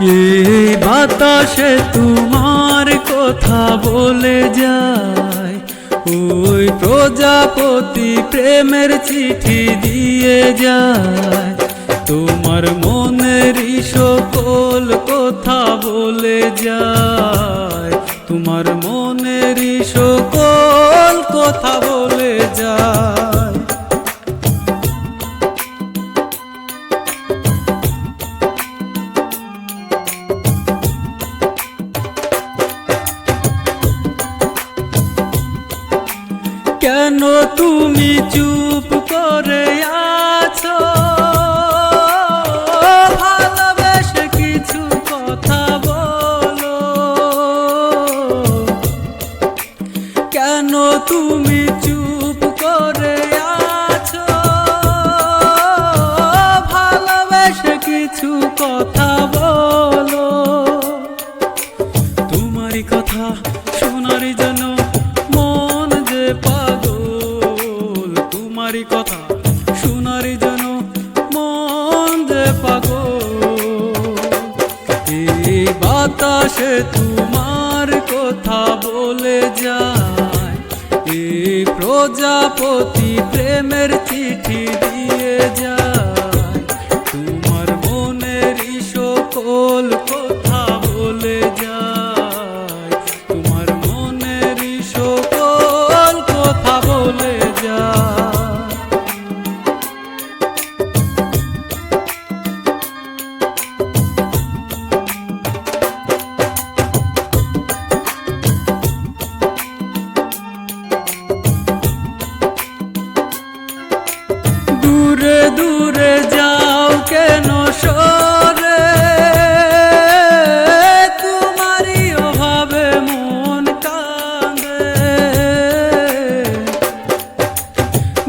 এই বাতাসে তোমার কথা বলে যায়, ওই প্রজাপতি প্রেমের চিঠি দিয়ে যায়। তোমার মনেরই সকল কথা বলে যায়, তোমার মনেরই সকল কথা বলে যায়। কেন তুমি চুপ করে আছো, ভালোবেসে কিছু কথা বলো। কেন তুমি চুপ করে আছো, ভালোবেসে কিছু কথা বলো। তোমারই কথা শোনার জন্য মন যে পাগল, তোমারই কথা শোনার জন্য মন যে পাগল। এই বাতাসে তোমার কথা বলে যায়, এই প্রজাপতি প্রেমের চিঠি দিয়ে যায়। তোমার মনেরই সকল কথা বলে যায়, তোমার মনেরই সকল কথা বলে যায়। দূরে দূরে যাও কেন সরে, তোমারই অভাবে মন কাঁদে।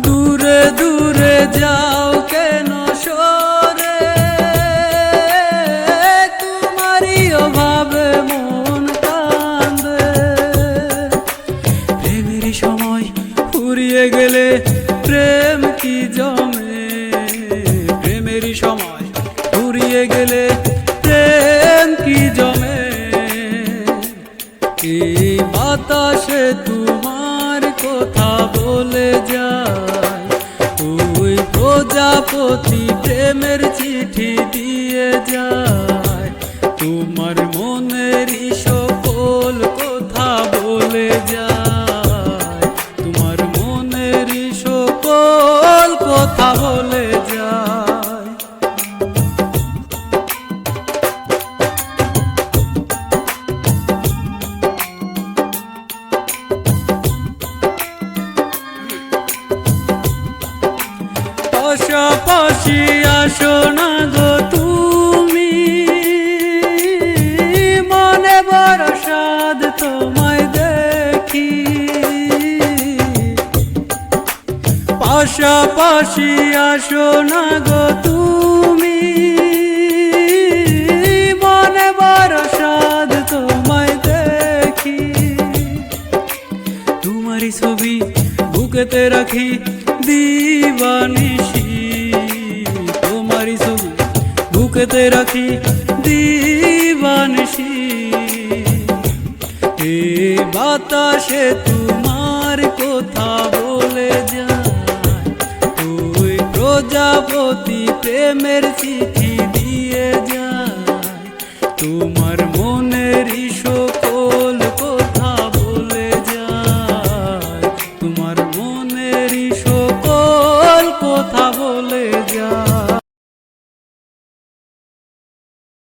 দূরে দূরে যাও কেন সরে, তোমারই অভাবে মন কাঁদে। প্রেমেরই সময় ফুরিয়ে গেলে প্রেম কি জমে, প্রেমেরই সময় ফুরিয়ে গেলে প্রেম কি জমে। এই বাতাসে তোমার কথা বলে যায়, ওই প্রজাপতি প্রেমের চিঠি দিয়ে যায়। তোমার মনেরই সকল কথা বলে যায়, তোমার মনেরই সকল কথা বলে যায়। পাশাপাশি আসো না গো তুমি, মনে বড় সাধ তোমায় দেখি। পাশাপাশি আসো না গো তুমি, মনে বড় সাধ তোমায় দেখি। তোমারই ছবি বুকেতে রাখি দিবানিশি, তোমারই ছবি বুকেতে রাখি দিবানিশি। এই বাতাসে তোমার কথা বলে যায়, ওই প্রজাপতি প্রেমের চিঠি দিয়ে যায়। তোমার মনেরই সকল কথা বলে যায়, তোমার মনেরই সকল কথা বলে যায়।